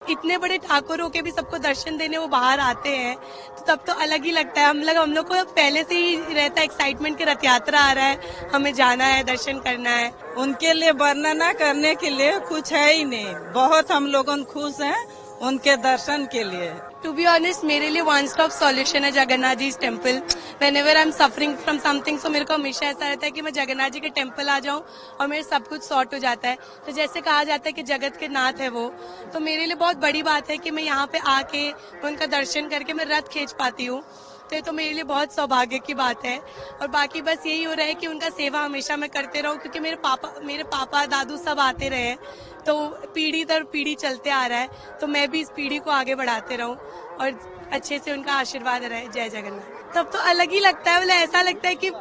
इतने बड़े ठाकुर होके भी सबको दर्शन देने वो बाहर आते हैं तो तब तो अलग ही लगता है। हम लोग को पहले से ही रहता है एक्साइटमेंट कि रथ यात्रा आ रहा है, हमें जाना है, दर्शन करना है। उनके लिए वर्णना करने के लिए कुछ है ही नहीं। बहुत हम लोग खुश हैं उनके दर्शन के लिए। टू बी ऑनेस्ट, मेरे लिए वन स्टॉप सॉल्यूशन है Jagannath ji temple. Whenever I am suffering from something, so मेरे को हमेशा ऐसा रहता है कि मैं जगन्नाथ जी के टेम्पल आ जाऊं और मेरे सब कुछ सॉर्ट हो जाता है। तो जैसे कहा जाता है कि जगत के नाथ है वो, तो मेरे लिए बहुत बड़ी बात है कि मैं यहाँ पे आके उनका दर्शन करके मैं रथ खींच पाती हूँ। तो ये तो मेरे लिए बहुत सौभाग्य की बात है। और बाकी बस यही हो रहा है कि उनका सेवा हमेशा मैं करते रहूं, क्योंकि मेरे पापा दादू सब आते रहे, तो पीढ़ी दर पीढ़ी चलते आ रहा है, तो मैं भी इस पीढ़ी को आगे बढ़ाते रहूं और अच्छे से उनका आशीर्वाद रहे। जय जगन्नाथ। तब तो अलग ही लगता है, मतलब ऐसा लगता है कि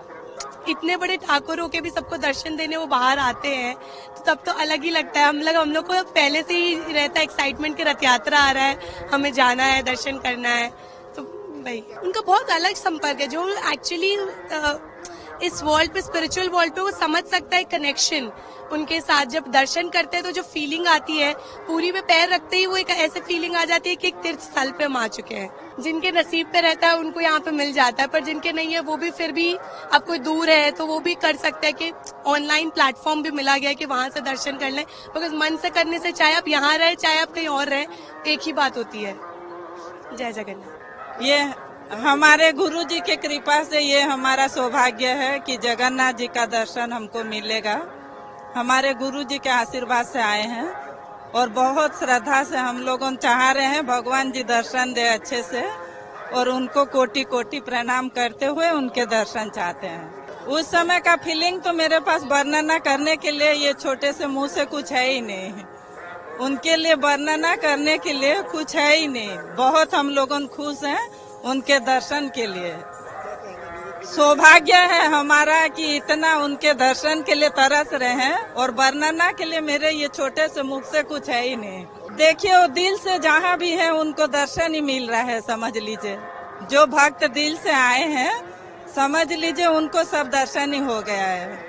इतने बड़े ठाकुर होके भी सबको दर्शन देने वो बाहर आते हैं तो तब तो अलग ही लगता है। हम लोग को पहले से ही रहता है एक्साइटमेंट कि रथ यात्रा आ रहा है, हमें जाना है, दर्शन करना है। तो भाई उनका बहुत अलग संपर्क है जो एक्चुअली इस वर्ल्ड पे, स्पिरिचुअल वर्ल्ड पे वो समझ सकता है कनेक्शन उनके साथ। जब दर्शन करते हैं तो जो फीलिंग आती है, पूरी पे पैर रखते ही वो एक ऐसे फीलिंग आ जाती है कि एक तीर्थ स्थल पे हम आ चुके हैं। जिनके नसीब पे रहता है उनको यहाँ पे मिल जाता है, पर जिनके नहीं है वो भी फिर भी, अब कोई दूर है तो वो भी कर सकता है कि ऑनलाइन प्लेटफॉर्म भी मिला गया है कि वहां से दर्शन कर लें। बिकॉज मन से करने से, चाहे आप यहाँ रहे चाहे आप कहीं और रहे, एक ही बात होती है। जय जगन्नाथ। ये हमारे गुरु जी के कृपा से ये हमारा सौभाग्य है कि जगन्नाथ जी का दर्शन हमको मिलेगा। हमारे गुरु जी के आशीर्वाद से आए हैं और बहुत श्रद्धा से हम लोग चाह रहे हैं भगवान जी दर्शन दे अच्छे से, और उनको कोटि कोटि प्रणाम करते हुए उनके दर्शन चाहते हैं। उस समय का फीलिंग तो मेरे पास वर्णना करने के लिए ये छोटे से मुंह से कुछ है ही नहीं। उनके लिए वर्णना करने के लिए कुछ है ही नहीं। बहुत हम लोग खुश हैं उनके दर्शन के लिए। सौभाग्य है हमारा कि इतना उनके दर्शन के लिए तरस रहे हैं, और वर्णना के लिए मेरे ये छोटे से मुख से कुछ है ही नहीं। देखिए वो दिल से जहाँ भी है उनको दर्शन ही मिल रहा है, समझ लीजिए। जो भक्त दिल से आए हैं समझ लीजिए उनको सब दर्शन ही हो गया है।